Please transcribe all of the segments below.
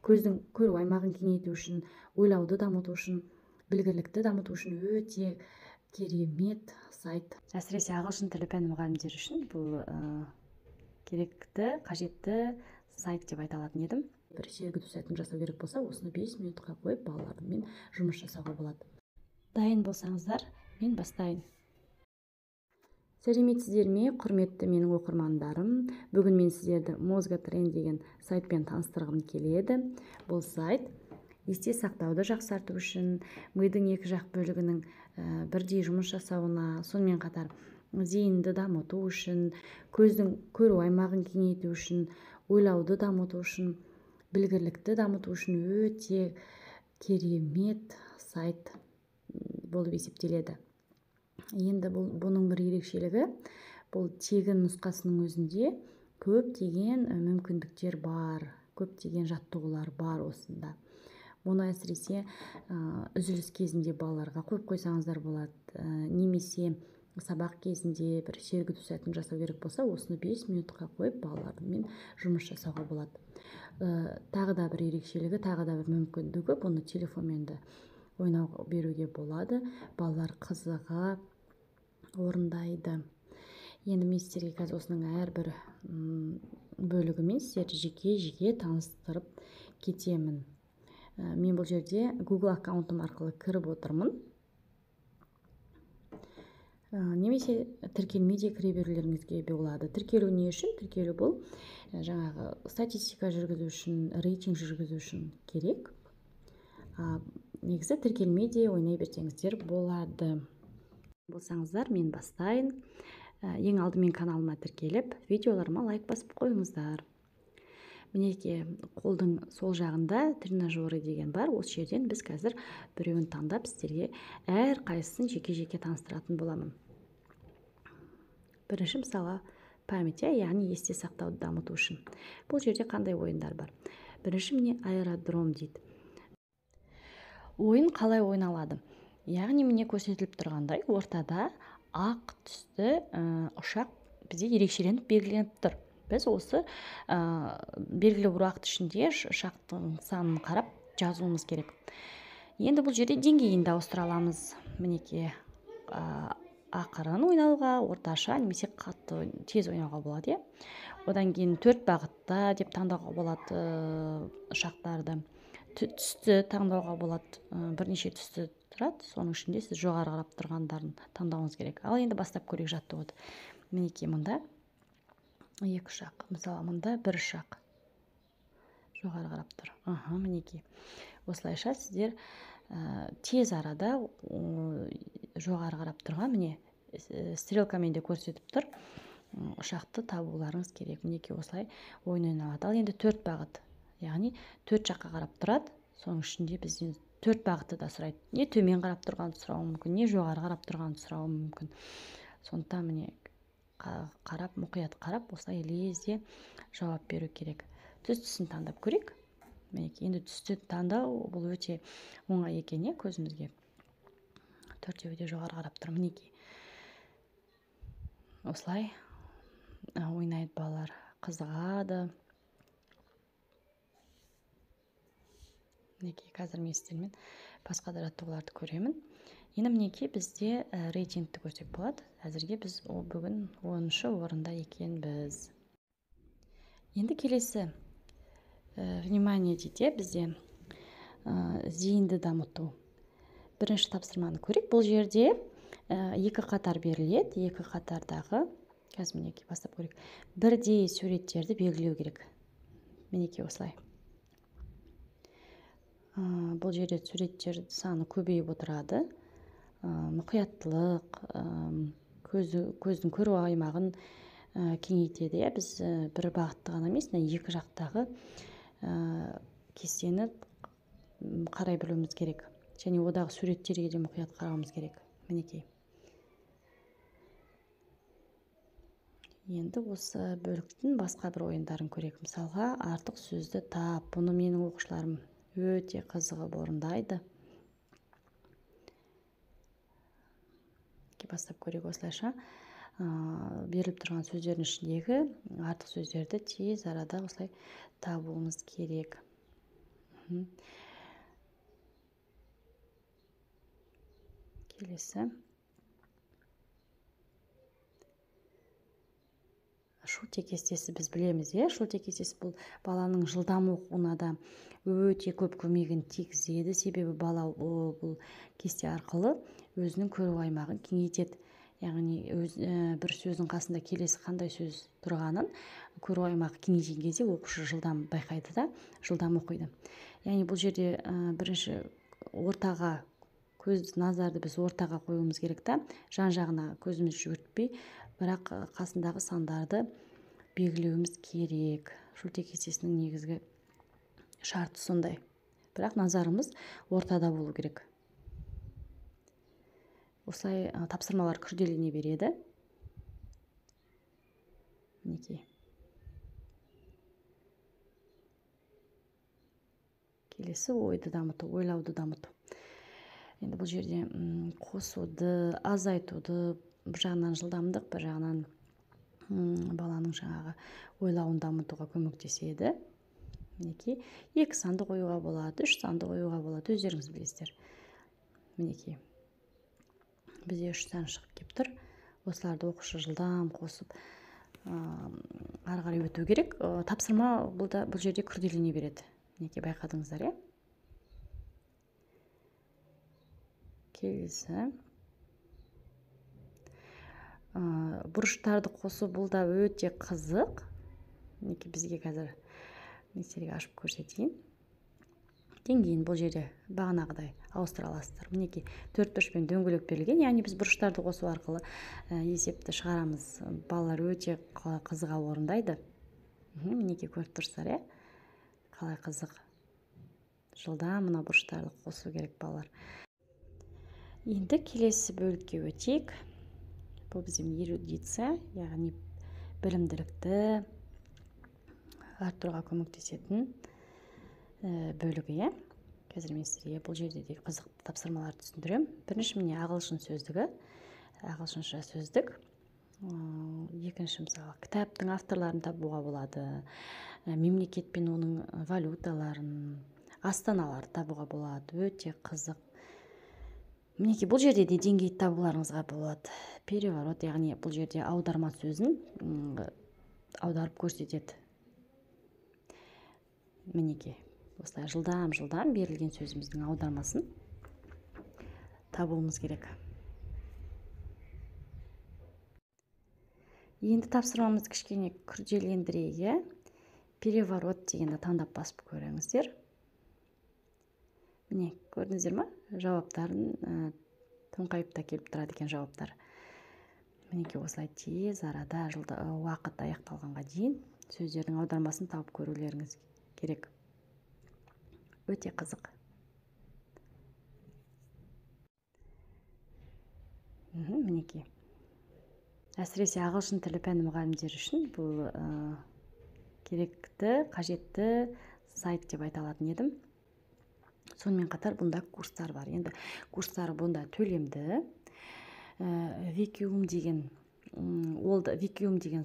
көздің көру аймағын кеңейту үшін, ойлауды дамыту үшін, білгірлікті дамыту үшін өте керемет сайт. Әсіресе ағылшын тілі пәні мұғалімдері үшін бұл керекті, қажетті сайт деп айта алатын едім. Бір сергіту сәтін жасау керек болса, осыны 5 минутқа қойып балалармен жұмыс жасауға болады. Дайын болсаңыздар, мен бастайын. Сәлеметсіздер ме, құрметті менің оқырмандарым. Бүгін мен сіздерді Mozgatren деген сайтпен таныстырғым келеді. Бұл сайт есте сақтауды жақсарту үшін, мидың екі жақ бөлігінің бірдей жұмыс жасауына, сонымен қатар зейінді дамыту үшін, көздің көру аймағын кеңейту үшін, ойлауды дамыту үшін, білгірлікті дамыту үшін өте керемет сайт болып есептеледі. Енді бұның бір ерекшелігі, бұл тегін нұсқасының өзінде көптеген мүмкіндіктер бар, көптеген жаттығулар бар осында. Мұны әсіресе үзіліс кезінде балаларға қойып қойсаңыздар болады, немесе сабақ кезінде бір сергіту сәтін жасау керек болса, осыны 5 минутқа қойып балалармен жұмыс жасауға болады. Тағы да бір ерекшелігі, тағы да бір мүмкіндігі, бұны телефонмен де ойнауға беруге болады. Балалар қызыға орындайды. Енді мен сіздерге қазір осының әрбір бөлігімен сіздерді жеке таныстырып кетемін. Мен бұл жерде Google аккаунтым арқылы кіріп отырмын. Немесе тіркелмей де кіре берулеріңізге болады. Тіркелу не үшін? Тіркелу бұл жаңағы статистика жүргізу үшін, рейтинг жүргізу үшін керек. Негізі тіркелмей де ойнай берсеңіздер болады. Болсаңыздар, мен бастайын. Ең алдымен каналыма тіркеліп, видеоларыма лайк басып қойыңыздар. Мінеке, қолдың сол жағында тренажеры деген бар. Осы жерден біз қазір біреуін таңдап сіздерге әр қайсысын жеке таныстыратын боламын. Бірінші мысалы память, яғни есте сақтауды дамыту үшін. Бұл жерде қандай ойындар бар? Бірінші міне аэродром дейді. Ойын қалай ойналады? Яғни міне көрсетіліп тұрғандай, ортада ақ түсті ұшақ бізде ерекшеленіп белгіленіп тұр. Біз осы белгілі бір уақыт ішінде ұшақтың санын қарап жазуымыз керек. Енді бұл жерде деңгейін ауыстыра аламыз. Мінеке, ақырын ойнауға, орташа немесе қатты тез ойнауға болады. Одан кейін 4 бағытта деп таңдауға болады ұшақтарды. Түсті таңдауға болады. Бірнеше түсті тұрады. Соның ішінде сіз жоғары қарап тұрғандарын таңдауыңыз керек. Ал енді бастап көрейік жаттығуды. Мінеке, мұнда 2 ұшақ. Мысалы, мұнда 1 ұшақ жоғары қарап тұр. Мінеке. Осылайша сіздер тез арада жоғары қарап тұрған, міне стрелкамен де көрсетіп тұр, ұшақты табуларыңыз керек. Мінеке, осылай ойын ойналады. Ал енді 4 бағыт, яғни 4 жаққа қарап тұрады. Соның ішінде бізден 4 бағытты да сұрайды. Не төмен қарап тұрғанды сұрауы мүмкін, не жоғары қарап тұрғанды сұрауы мүмкін. Сондықтан міне қарап, мұқият қарап, осылай лезде жауап беру керек. Түсін таңдап көрейік. Мінеке, енді түсті таңдау бұл өте оңай екен, көзімізге. 4-еуде жоғары қарап тұр. Мінеке, осылай ойнайды балалар, қызығады. Мінеке, қазір мен сіздермен басқа да жаттығуларды көремін. Енді мінеке, бізде рейтингті көрсек болады. Әзірге біз бүгін 10-шы орында екенбіз. Енді келесі внимание дейді, бізде зейінді дамыту. Бірінші тапсырманы көрейік. Бұл жерде 2 қатар беріледі. 2 қатардағы, қазір мінеке бастап көрейік, бірдей суреттерді белгілеу керек. Мінеке, осылай. Бұл жерде суреттер саны көбейіп отырады. Мұқияттылық, көздің көру аймағын кеңейтеді. Біз бір бағытты ғана емес, 2 жақтағы кестені қарай білуіміз керек. Және одағы суреттерге де мұқият қарауымыз керек. Мінекей. Енді осы бөліктің басқа бір ойындарын көрейік. Мысалға, артық сөзді тап. Бұны менің оқушыларым өте қызығып орындайды. Бастап көрейік. Осылайша беріліп тұрған сөздердің ішіндегі артық сөздерді тез арада осылай табуымыз керек. Келесі шутек кестесі біз білеміз, шутек кестесі бұл баланың жылдам оқуына да өте көп көмегін тигізеді. Себебі бала бұл кесте арқылы өзінің көру аймағын кеңейтеді. Яғни бір сөздің қасында келесі қандай сөз тұрғанын көру аймағы кеңейген кезде оқушы жылдам байқайды да, жылдам оқиды. Яғни бұл жерде бірінші ортаға назарды біз ортаға қоюымыз керек та, жан-жағына көзіміз жүгіртпей, бірақ қасындағы сандарды белгілеуіміз керек. Шутек кестесінің негізгі шарты сондай. Бірақ назарымыз ортада болу керек. Осылай тапсырмалар күрделене береді. Мінекей. Келесі ойды дамыту, ойлауды дамыту. Енді бұл жерде қосуды, азайтуды, бір жағынан жылдамдық, бір жағынан баланың жаңағы ойлауын дамытуға көмектеседі. Мінекей, 2 санды қоюға болады, 3 санды қоюға болады, өздеріңіз білесіздер. Мінекей, бізде 3 сан шығып кеп тұр. Осыларды оқушы жылдам қосып ары қарай өту керек. Тапсырма бұл жерде күрделене береді. Мінекей, байқадыңыздар, Келесі бұрыштарды қосу бұл да өте қызық. Мінекей, бізге қазір сіздерге ашып көрсетейін. Деңгейін бұл жерде бағанағыдай ауыстыра аласыздар. Мінекей, 4 бұрышпен дөңгелек берілген. Яғни біз бұрыштарды қосу арқылы есепті шығарамыз. Балалар өте қызыға орындайды. Мінекей, көріп тұрсыздар, қалай қызық. Жылдам мына бұрыштарды қосу керек балалар. Енді келесі бөлікке өтейік. Бұл біздің эрудиция, яғни білімділікті арттыруға көмектесетін бөлігі. Қазір мен сіздерге бұл жерде де қызықты тапсырмаларды түсіндірем. Бірінші міне ағылшын сөздігі, ағылшынша сөздік. Екінші мысалы кітаптың авторларын табуға болады. Мемлекет пен оның валюталарын, астаналарды табуға болады. Өте қызық. Мінекей, бұл жерде де деңгейді табуларыңызға болады. Переворот, яғни бұл жерде аударма сөзін аударып көрсетеді. Мінекей, осылай жылдам берілген сөзіміздің аудармасын табуымыз керек. Енді тапсырмамызды кішкене күрделендірейік. Переворот дегенді таңдап басып көріңіздер. Міне, көрдіңіздер ма? Жауаптарын тыңқайып келіп тұрады екен жауаптар. Мінекей, осылай тез арада уақыт аяқталғанға дейін сөздердің аудармасын тауып көрулеріңіз керек. Өте қызық. Мінекей. Әсіресе ағылшын тілі пәні мұғалімдері үшін бұл керекті, қажетті сайт деп айта алатын едім. Сонымен қатар бұнда курстар бар. Енді курстары бұнда төлемді. Викиум деген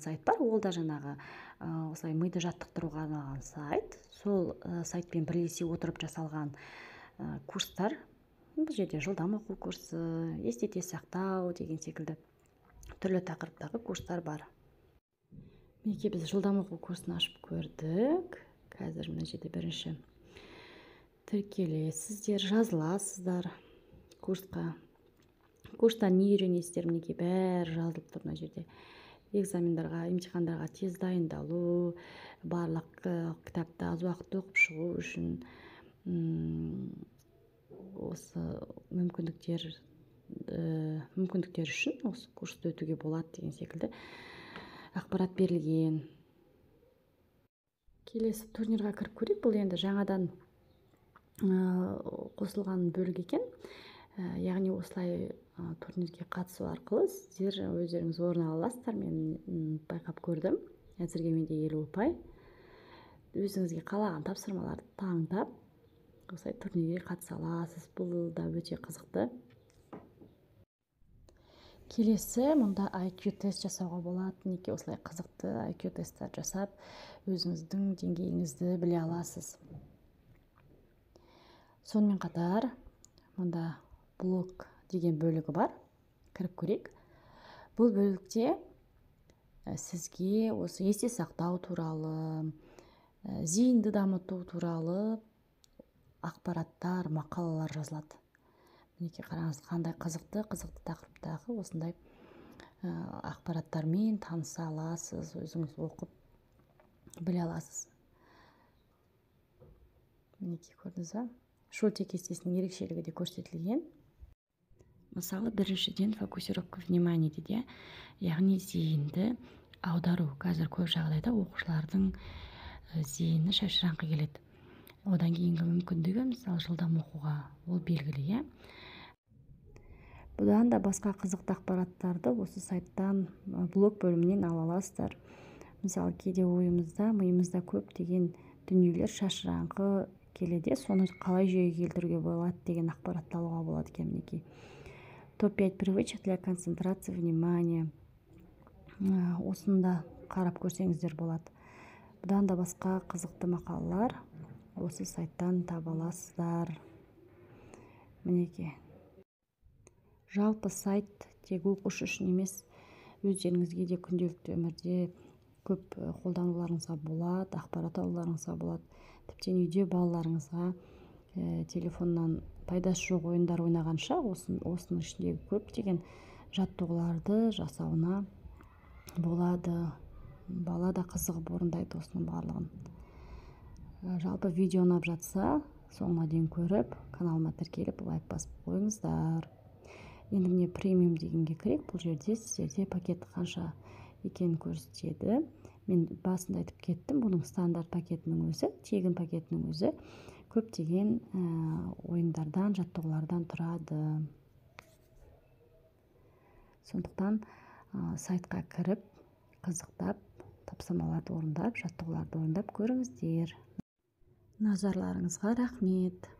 сайт бар. Ол да жаңағы осылай миды жаттықтыруға арналған сайт. Сол сайтпен бірлесе отырып жасалған курстар. Бұл жерде жылдам оқу курсы, естете сақтау деген секілді түрлі тақырыптағы курстар бар. Мінекей, біз жылдам оқу курсын ашып көрдік. Қазір мына жерде бірінші тіркелесіздер, жазыласыздар курсқа. Курста не үйренесіздер, мінекей, бәрі жазылып тұр мына жерде. Экзамендарға, емтихандарға тез дайындалу, барлық кітапты аз уақытта оқып шығу үшін осы мүмкіндіктер үшін осы курсты өтуге болады деген секілді ақпарат берілген. Келесі турнирға кіріп көрейік. Бұл енді жаңадан қосылған бөлік екен. Яғни осылай турнирге қатысу арқылы сіздер өздеріңіз орын аласыздар. Мен байқап көрдім. Әзірге менде 50 ұпай. Өзіңізге қалаған тапсырмаларды таңдап осылай турнирге қатыса аласыз. Бұл да өте қызықты. Келесі мұнда IQ тест жасауға болады. Мінекей, осылай қызықты IQ тесттер жасап, өзіңіздің деңгейіңізді біле аласыз. Сонымен қатар мында блог деген бөлігі бар. Кіріп көрейік. Бұл бөлікте сізге осы есте сақтау туралы, зейінді дамыту туралы ақпараттар, мақалалар жазылады. Мінекей қараңыз, қандай қызықты тақырыптағы осындай ақпараттармен таныса аласыз, өзіңіз оқып біле аласыз. Мінекей көрдіңіз ба? Шольте кестесінің ерекшелігі де көрсетілген. Мысалы, біріншіден фокусировка внимания дейді, яғни зейінді аудару. Қазір көп жағдайда оқушылардың зейіні шашыраңқы келеді. Одан кейінгі мүмкіндігі, мысалы, жылдам оқуға, ол белгілі. Бұдан да басқа қызықты ақпараттарды осы сайттан, блог бөлімінен ала аласыздар. Мысалы, кейде миымызда көп деген дүниелер шашыраңқы келеді, соны қалай жүйеге келтіруге болады деген ақпаратты алуға болады екен. Мінекей. Топ-5 привычек для концентрации внимания. Осында қарап көрсеңіздер болады. Бұдан да басқа қызықты мақалалар осы сайттан таба аласыздар. Мінекей. Жалпы сайт тек оқушы үшін емес, өздеріңізге де күнделікті өмірде көп қолдануларыңызға болады, ақпарат алуларыңызға болады. Тіптен үйде балаларыңызға телефоннан пайдасы жоқ ойындар ойнағанша, осының ішіндегі көптеген жаттығуларды жасауына болады. Бала да қызығып орындайды осының барлығын. Жалпы видео ұнап жатса, соңына дейін көріп, каналыма тіркеліп, лайк басып қойыңыздар. Енді міне премиум дегенге кірейік. Бұл жерде сіздерде пакет қанша екенін көрсетеді. Мен басында айтып кеттім, бұның стандарт пакетінің өзі, тегін пакетінің өзі көптеген ойындардан, жаттығулардан тұрады. Сондықтан сайтқа кіріп, қызықтап, тапсырмаларды орындап, жаттығуларды орындап көріңіздер. Назарларыңызға рахмет.